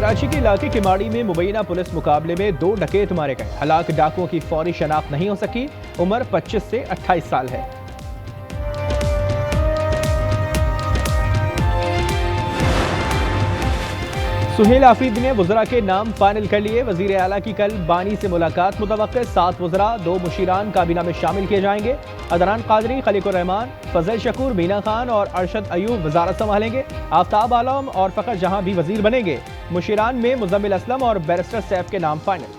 कराची के इलाके किमाड़ी में मुबैना पुलिस मुकाबले में 2 डकैत मारे गए। हलाक डाकुओं की फौरी शनाख्त नहीं हो सकी। उम्र 25 से 28 साल है। सुहेल आफरीदी ने वज़रा के नाम फाइनल कर लिए। वज़ीर आला की कल बानी से मुलाकात मुतवक्किल। 7 वज़रा 2 मुशीरान काबीना में शामिल किए जाएंगे। अदनान कादरी, खलीकुर रहमान, फजल शकूर, मीना खान और अरशद अयूब वजारत संभालेंगे। आफ्ताब आलम और फ़खर जहां भी वजीर बनेंगे। मुशीरान में मुजम्मिल असलम और बैरिस्टर सैफ के नाम फाइनल।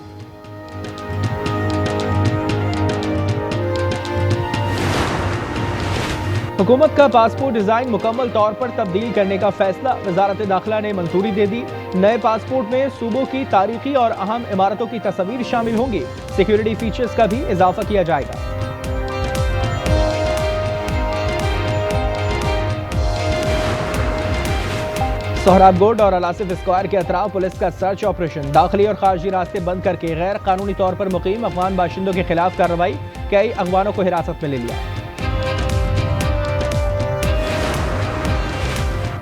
हुकूमत का पासपोर्ट डिजाइन मुकम्मल तौर पर तब्दील करने का फैसला। वजारत दाखिला ने मंजूरी दे दी। नए पासपोर्ट में सूबों की तारीखी और अहम इमारतों की तस्वीर शामिल होंगी। सिक्योरिटी फीचर्स का भी इजाफा किया जाएगा। सोहराबगोड और अलासिफ स्क्वायर के अतराफ पुलिस का सर्च ऑपरेशन। दाखिली और खारजी रास्ते बंद करके गैर कानूनी तौर पर मुकीम अफगान बाशिंदों के खिलाफ कार्रवाई। कई अफगानों को हिरासत में ले लिया।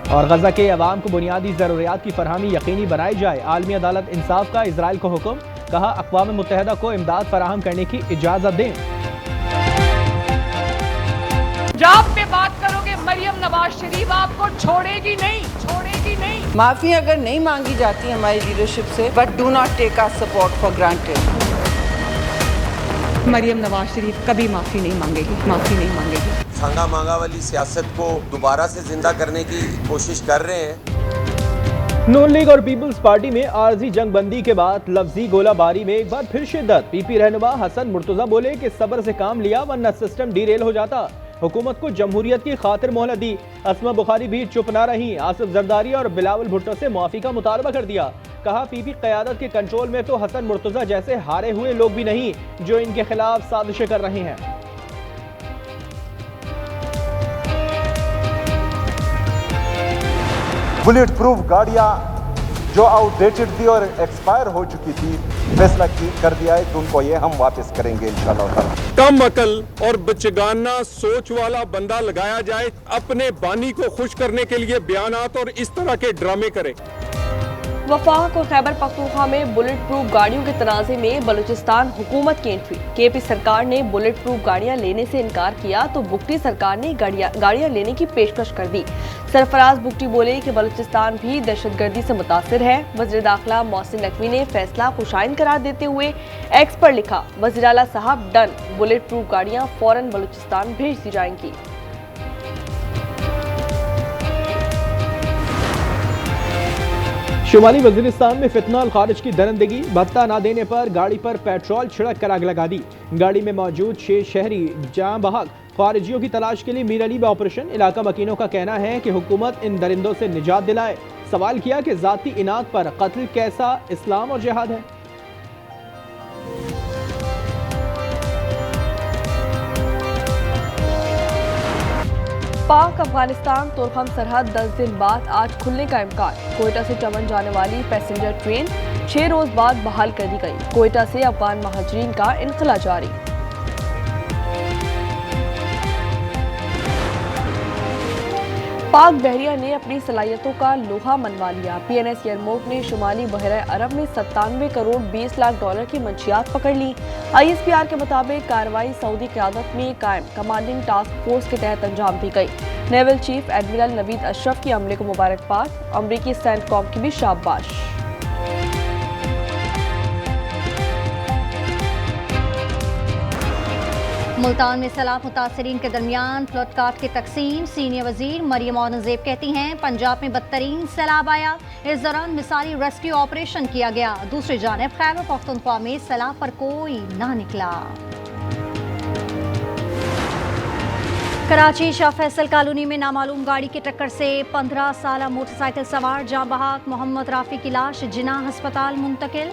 और गजा के अवाम को बुनियादी जरूरियात की फरहमी यकीनी बनाई जाए। आलमी अदालत इंसाफ का इजराइल को हुक्म। कहा, अक़वाम मुत्तहिदा को इमदाद फराहम करने की इजाजत दें। पंजाब में बात करोगे, मरियम नवाज शरीफ आपको छोड़ेगी नहीं, छोड़ेगी नहीं। माफी अगर नहीं मांगी जाती हमारी लीडरशिप से, but do not take our support for granted. Maryam Nawaz Sharif कभी माफी नहीं मांगेगी, माफी नहीं मांगेगी। संगा मांगा वाली सियासत को दोबारा से जिंदा करने की कोशिश कर रहे हैं। नून लीग और पीपल्स पार्टी में आरजी जंगबंदी के बाद लफ्जी गोलाबारी में एक बार फिर शिद्दत। पीपी रहनुमा हसन मुर्तजा बोले कि सब्र से काम लिया वरना सिस्टम डीरेल हो जाता। हुकूमत को जमहूरियत की खातिर मोहलत दी। असमा बुखारी भी चुप ना रही। आसिफ जरदारी और बिलावल भुट्टो से मुआफी का मुतालबा कर दिया। कहा, पीपी क़यादत के कंट्रोल में तो हसन मुर्तजा जैसे हारे हुए लोग भी नहीं जो इनके खिलाफ साजिशें कर रहे हैं। बुलेट प्रूफ गाड़ियां जो आउटडेटेड थी और एक्सपायर हो चुकी थी, फैसला कर दिया है कि उनको ये हम वापस करेंगे इंशाल्लाह। कम अकल और बचगाना सोच वाला बंदा लगाया जाए, अपने बानी को खुश करने के लिए बयानात और इस तरह के ड्रामे करे। वफाक और खैबर पख्तूनख्वा में बुलेट प्रूफ गाड़ियों के तनाज़े में बलूचिस्तान हुकूमत की एंट्री। केपी सरकार ने बुलेट प्रूफ गाड़ियां लेने से इनकार किया तो बुगटी सरकार ने गाड़ियां लेने की पेशकश कर दी। सरफराज बुगटी बोले कि बलूचिस्तान भी दहशतगर्दी से मुतासिर है। वज़ीर दाखिला मोहसिन नकवी ने फैसला खुशाइन करार देते हुए एक्स पर लिखा, वज़ीर आला साहब डन, बुलेट प्रूफ गाड़ियां फौरन बलूचिस्तान भेज दी जाएंगी। शुमाली वजीरिस्तान में फितना और खारिज की दरंदगी। भत्ता ना देने पर गाड़ी पर पेट्रोल छिड़क कर आग लगा दी। गाड़ी में मौजूद 6 शहरी जाँ बहक। खारिजियों की तलाश के लिए मीर अली में ऑपरेशन। इलाका मकीनों का कहना है कि हुकूमत इन दरिंदों से निजात दिलाए। सवाल किया कि जाती इनाद पर कत्ल कैसा इस्लाम और जिहाद है। पाक अफगानिस्तान तुर्कम सरहद 10 दिन बाद आज खुलने का इम्कान। कोयटा से चमन जाने वाली पैसेंजर ट्रेन 6 रोज बाद बहाल कर दी गई। कोयटा से अफगान महाजरीन का इनखला जारी। पाक बहरिया ने अपनी सलाहियतों का लोहा मनवा लिया। PNS यरमूक ने शुमाली बहरा अरब में 97 करोड़ 20 लाख डॉलर की मंशियात पकड़ ली। ISPR के मुताबिक कार्रवाई सऊदी क़यादत में कायम कमांडिंग टास्क फोर्स के तहत अंजाम दी गई। Naval chief admiral Naveed Ashraf की अमले को मुबारकबाद। अमरीकी सेंटकॉम की भी शाबाश। मुल्तान में सैलाब मुतासरीन के दरमियान फ्लड कार्ड की तकसीम। सीनियर वजीर मरियम औरंगजेब कहती हैं, पंजाब में बदतरीन सैलाब आया। इस दौरान मिसाली रेस्क्यू ऑपरेशन किया गया। दूसरी जानिब खैबर पख्तूनख्वा में सैलाब पर कोई ना निकला। कराची शाह फैसल कॉलोनी में नामालूम गाड़ी की टक्कर से 15 साला मोटरसाइकिल सवार जाँ बहक। मोहम्मद राफी की लाश जिन्ना अस्पताल मुंतकिल।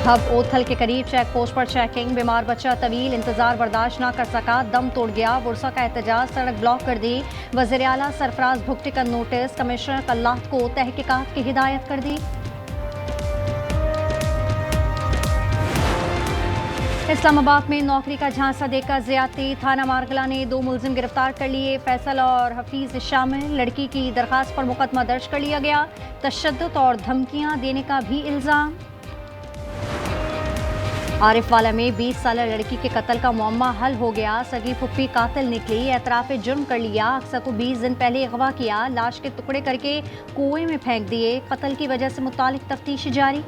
हब ओथल के करीब चेक पोस्ट पर चेकिंग। बीमार बच्चा तवील इंतजार बर्दाश्त न कर सका, दम तोड़ गया। बुरसा का एहतजाज, सड़क ब्लॉक कर दी। वज़ीर आला सरफराज भुगटी का नोटिस। कमिश्नर कल्लात को तहकीकात की हिदायत कर दी। इस्लामाबाद में नौकरी का झांसा देकर ज्यादती, थाना मारगला ने 2 मुलजिम गिरफ्तार कर लिए। फैसल और हफीज शामिल। लड़की की दरखास्त पर मुकदमा दर्ज कर लिया गया। तशद्दुद और धमकियां देने का भी इल्जाम। आरिफवाला में 20 साल लड़की के कत्ल का मुअम्मा हल हो गया। सगी फुप्पी कातिल निकली, एतराफ जुर्म कर लिया। अक्सर को 20 दिन पहले अगवा किया, लाश के टुकड़े करके कुएं में फेंक दिए। कत्ल की वजह से मुतालिक तफ्तीश जारी।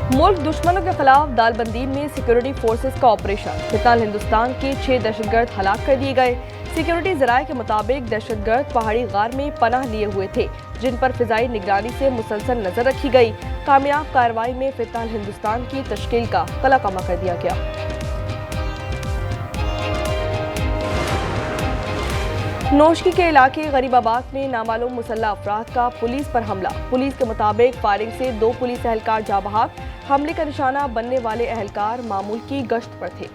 मुल्क दुश्मनों के खिलाफ दालबंदीन में सिक्योरिटी फोर्सेस का ऑपरेशन। फिलहाल हिंदुस्तान के 6 दहशतगर्द हलाक कर दिए गए। सिक्योरिटी जराये के मुताबिक दहशतगर्द पहाड़ी गार में पनाह लिए हुए थे, जिन पर फिजाई निगरानी से मुसलसल नजर रखी गई। कामयाब कार्रवाई में फिलहाल हिंदुस्तान की तश्कील का कलाकमा कर दिया गया। नौशकी के इलाके गरीबाबाद में नामालूम मुसल्लह अफराद का पुलिस पर हमला। पुलिस के मुताबिक फायरिंग से 2 पुलिस एहलकार जाँ बहक। हमले का निशाना बनने वाले एहलकार मामूल की गश्त पर थे।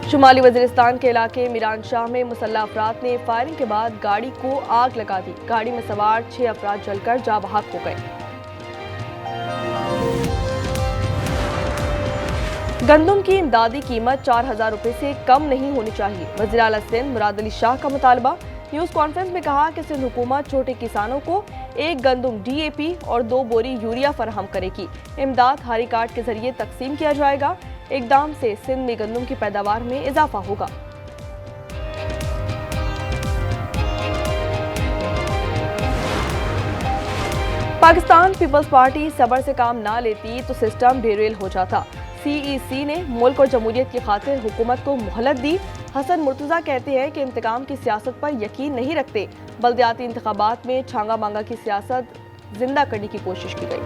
शुमाली वजीरिस्तान के इलाके मीरान शाह में मुसल्लह अफराद ने फायरिंग के बाद गाड़ी को आग लगा दी। गाड़ी में सवार 6 अफराद जलकर जाँ बहक हो गए। गंदम की इमदादी कीमत 4000 रुपए से कम नहीं होनी चाहिए। वज़ीर आला सिंध मुराद अली शाह का मुतालबा। न्यूज़ कॉन्फ्रेंस में कहा कि सिंध हुकूमत छोटे किसानों को 1 गंदम DAP और 2 बोरी यूरिया फराहम करेगी। इमदाद हारी कार्ड के जरिए तकसीम किया जाएगा। इकदाम से सिंध में गंदम की पैदावार में इजाफा होगा। पाकिस्तान पीपल्स पार्टी सब्र से काम ना लेती तो सिस्टम डिरेल हो जाता। CEC ने मुल्क और जमहूरियत की खातिर हुकूमत को मोहलत दी। हसन मुर्तजा कहते हैं कि इंतकाम की सियासत पर यकीन नहीं रखते। बल्दियाती इंतखाबात में छांगा मांगा की सियासत जिंदा करने की कोशिश की गई।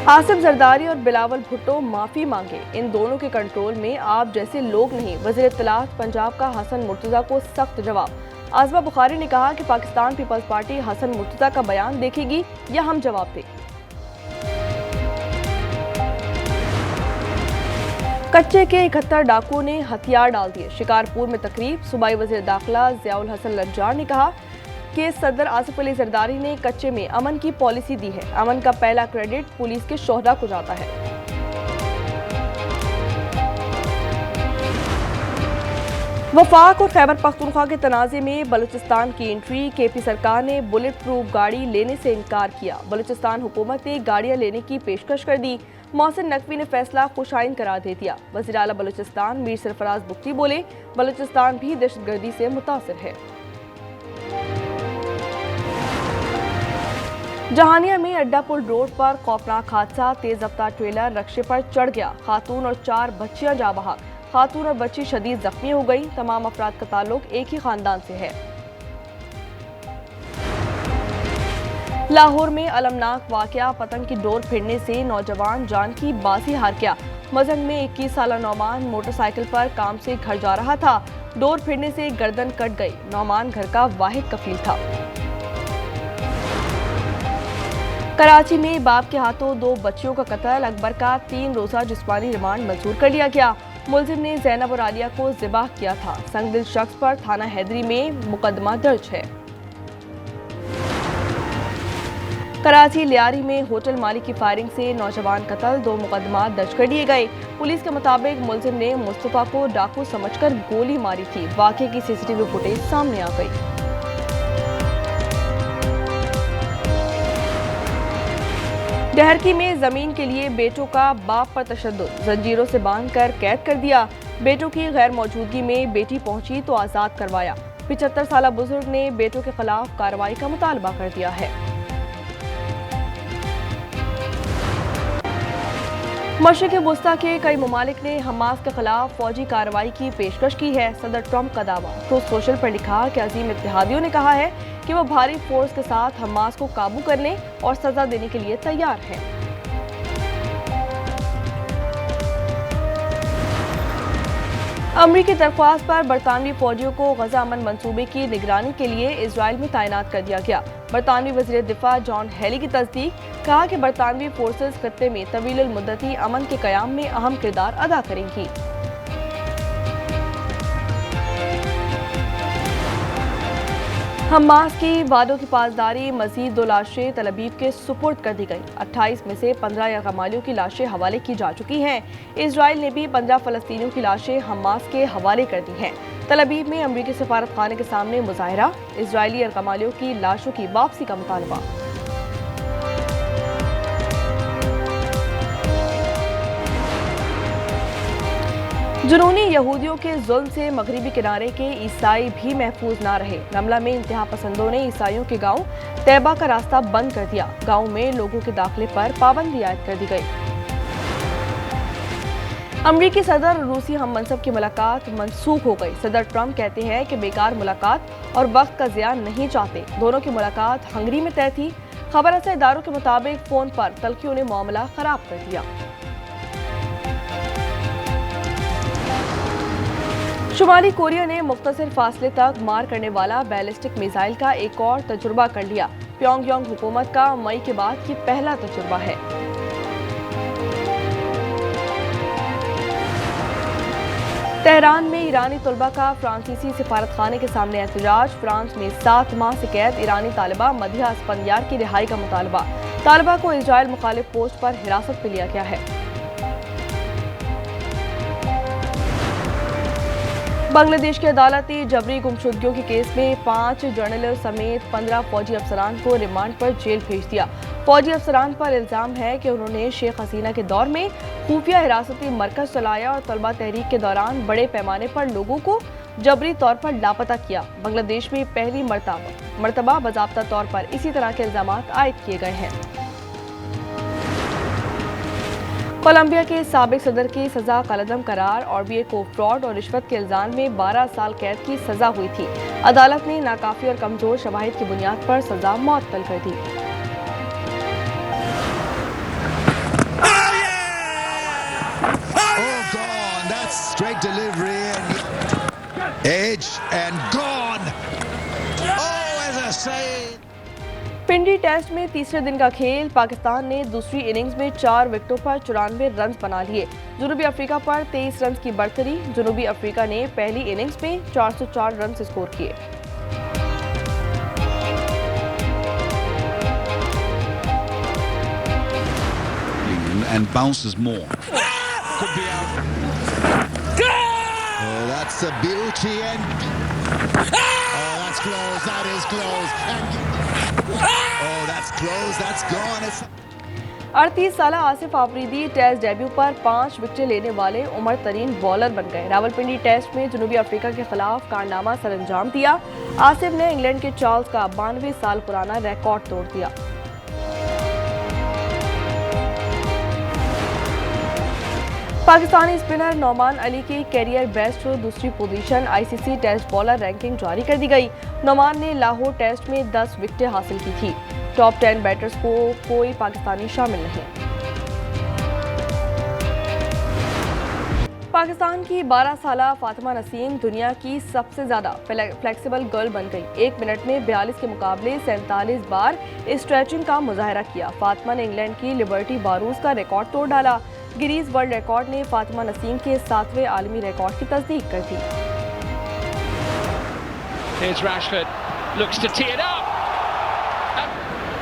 आसिफ जरदारी और बिलावल भुट्टो माफी मांगे। इन दोनों के कंट्रोल में आप जैसे लोग नहीं। वज़ीर इत्तलात पंजाब का हसन मुर्तजा को सख्त जवाब। आज़मा बुखारी ने कहा कि पाकिस्तान पीपल्स पार्टी हसन मुर्तजा का बयान देखेगी या हम जवाब दें। कच्चे के 71 डाकुओं ने हथियार डाल दिए। शिकारपुर में तकरीब। सूबाई वज़ीर दाखिला ज़ियाउल हसन लज्जार ने कहा कि सदर आसिफ अली जरदारी ने कच्चे में अमन की पॉलिसी दी है। अमन का पहला क्रेडिट पुलिस के शोहदा को जाता है। वफाक और खैबर पख्तूनख्वा के तनाज़े में बलूचिस्तान की एंट्री। KP सरकार ने बुलेट प्रूफ गाड़ी लेने से इनकार किया। बलूचिस्तान हुकूमत ने गाड़ियां लेने की पेशकश कर दी। मोहसिन नकवी ने फैसला खुशाइन करार दे दिया। वज़ीर आला बलूचिस्तान मीर सरफराज बुख्ती बोले, बलूचिस्तान भी दहशतगर्दी से मुतासिर है। जहानिया में अड्डा पुल रोड पर खौफनाक हादसा। तेज रफ्तार ट्रेलर रक्शे पर चढ़ गया। खातून और 4 बच्चियां जाँ बहक। खातून और बच्ची शदीद जख्मी हो गई। तमाम अफराद का ताल्लुक एक ही खानदान से है। लाहौर में अलमनाक वाकया। पतंग की डोर फिरने से नौजवान जान की बाजी हार गया। मजन में 21 साला नौमान मोटरसाइकिल पर काम से घर जा रहा था। डोर फिरने से गर्दन कट गई। नौमान घर का वाहिद कफील था। कराची में बाप के हाथों 2 बच्चियों का कत्ल। अकबर का 3 रोजा जिस्मानी रिमांड मंजूर कर लिया गया। मुलजिम ने जैनब और आलिया को ज़िबाह किया था। संगदिल शख्स पर थाना हैदरी में मुकदमा दर्ज है। कराची लियारी में होटल मालिक की फायरिंग से नौजवान कत्ल। 2 मुकदमा दर्ज कर लिए गए। पुलिस के मुताबिक मुलजिम ने मुस्तफा को डाकू समझकर गोली मारी थी। वाक़े की CCTV फुटेज सामने आ गई। डहरकी में जमीन के लिए बेटों का बाप पर तशद्दुद। जंजीरों से बांधकर कैद कर दिया। बेटों की गैर मौजूदगी में बेटी पहुंची तो आज़ाद करवाया। 75 साला बुजुर्ग ने बेटों के खिलाफ कार्रवाई का मुतालबा कर दिया है। मशरिक़ वुस्ता के कई ममालिक ने हमास के खिलाफ फौजी कार्रवाई की पेशकश की है। सदर ट्रंप का दावा। ट्रूथ सोशल पर लिखा कि अजीम इत्तेहादियों ने कहा है कि वो भारी फोर्स के साथ हमास को काबू करने और सजा देने के लिए तैयार हैं। अमरीकी दरख्वास्त पर बरतानवी फौजियों को गजा अमन मंसूबे की निगरानी के लिए इजराइल में तैनात कर दिया गया। बरतानवी वज़ीर दिफा जॉन हेली की तस्दीक। कहा कि बरतानवी फोर्सेस खत्ते में तवील मुद्दती अमन के क़याम में अहम किरदार अदा करेंगी। हमास की वादों की पासदारी मजीद 2 लाशें तल अबीब के सुपुर्द कर दी गई। 28 में से 15 यरगमालियों की लाशें हवाले की जा चुकी हैं। इजराइल ने भी 15 फलस्तीनियों की लाशें हमास के हवाले कर दी हैं। तल अबीब में अमरीकी सफारत खाने के सामने मुजाहरा, इजरायली यरगमालियों की लाशों की वापसी का मुतालबा। जुनूनी यहूदियों के जुल्म से मगरिबी किनारे के ईसाई भी महफूज ना रहे। रमला में इंतहा पसंदों ने ईसाइयों के गांव तैबा का रास्ता बंद कर दिया। गांव में लोगों के दाखिले पर पाबंदी आयद कर दी गई। अमरीकी सदर और रूसी हम मनसब की मुलाकात मनसूख हो गई। सदर ट्रंप कहते हैं कि बेकार मुलाकात और वक्त का ज़ियान नहीं चाहते। दोनों की मुलाकात हंगरी में तय थी। खबर रसा इदारों के मुताबिक फोन पर तल्खियों ने मामला खराब कर दिया। शुमाली कोरिया ने मुख्तसर फासले तक मार करने वाला बैलिस्टिक मिसाइल का एक और तजुर्बा कर लिया। प्योंगयांग हुकूमत का मई के बाद ये पहला तजुर्बा है। तेहरान में ईरानी तलबा का फ्रांसीसी सिफारतखाने के सामने एहतजाज। फ्रांस में 7 माह से कैद ईरानी तालिबा मधिया स्पंदियार की रिहाई का मुतालबा। तालिबा को इजराइल मुखालिफ पोस्ट पर हिरासत में लिया गया है। बांग्लादेश की अदालती जबरी गुमशुदगियों के केस में 5 जर्नलिस्ट समेत 15 फौजी अफसरान को रिमांड पर जेल भेज दिया। फौजी अफसरान पर इल्जाम है कि उन्होंने शेख हसीना के दौर में खुफिया हिरासती मरकज चलाया और तलबा तहरीक के दौरान बड़े पैमाने पर लोगों को जबरी तौर पर लापता किया। बांग्लादेश में पहली मरतबा बाज़ाब्ता तौर पर इसी तरह के इल्जाम आयद किए गए हैं। कोलंबिया के साबिक सदर की सजा कलअदम करार। आरबीआई को फ्रॉड और रिश्वत के इल्जाम में 12 साल कैद की सजा हुई थी। अदालत ने नाकाफी और कमजोर शवाहिद की बुनियाद पर सजा मुअत्तल कर दी। पिंडी टेस्ट में तीसरे दिन का खेल। पाकिस्तान ने दूसरी इनिंग्स में 4 विकेटों पर 94 रन बना लिए। जनूबी अफ्रीका पर 23 रन की बढ़तरी। जनूबी अफ्रीका ने पहली इनिंग्स में 404 रन स्कोर किए। And bounces more. Could be out. Oh, that's a beauty and oh, that's close. That is close. And oh, that's close. That's gone. 38 साल आसिफ आफरीदी टेस्ट डेब्यू पर 5 विकेटें लेने वाले उमर तरीन बॉलर बन गए। रावलपिंडी टेस्ट में जनूबी अफ्रीका के खिलाफ कारनामा सरअंजाम दिया। आसिफ ने इंग्लैंड के चार्ल्स का 92 साल पुराना रिकॉर्ड तोड़ दिया। पाकिस्तानी स्पिनर नौमान अली की कैरियर बेस्ट दूसरी position ICC test bowler ranking जारी कर दी गई। नौमान ने लाहौर टेस्ट में 10 विकेटें हासिल की थी। टॉप 10 बैटर्स को कोई पाकिस्तानी शामिल नहीं। पाकिस्तान की 12 साला फातिमा नसीम दुनिया की सबसे ज्यादा फ्लेक्सिबल गर्ल बन गई। 1 मिनट में 42 के मुकाबले 47 बार स्ट्रेचिंग का मुजाहरा किया। फातिमा ने इंग्लैंड की लिबर्टी बारूज का रिकॉर्ड तोड़ डाला। गिनीज वर्ल्ड रिकॉर्ड ने फातिमा नसीम के 7वें आलमी रिकॉर्ड की तस्दीक कर दी। Here's Rashford, looks to tee it up.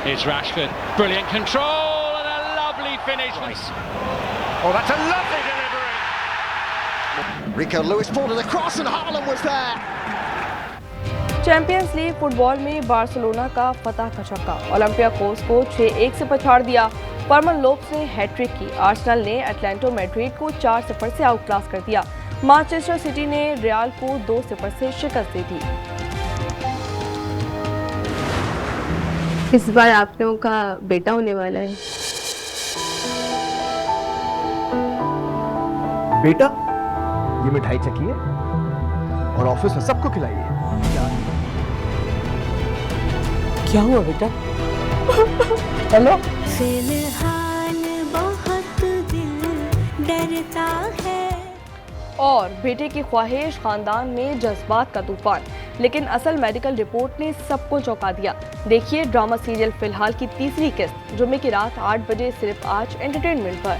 Here's Rashford, brilliant control and a lovely finish. Oh, that's a lovely delivery. Rico Lewis pulled it across and Haaland was there. Champions league football में Barcelona का फतह का छक्का। Olympiacos को 6-1 से पछाड़ दिया। फर्मन लोप्स ने हैट्रिक की। आर्सेनल ने एटलेटिको मैड्रिड को 4-0 से आउटक्लास कर दिया। मैनचेस्टर सिटी ने रियल को 2-0 से शिकस्त दे दी। इस बार आप लोगों का बेटा होने वाला है। बेटा, ये मिठाई चखिए और ऑफिस में सबको खिलाइए। क्या हुआ बेटा? हेलो। फिलहाल बहुत दिल डरता है। और बेटे की ख्वाहिश, खानदान में जज्बात का तूफान। लेकिन असल मेडिकल रिपोर्ट ने सबको चौंका दिया। देखिए ड्रामा सीरियल फिलहाल की तीसरी किस्त जुम्मे की रात 8 बजे सिर्फ आज एंटरटेनमेंट पर।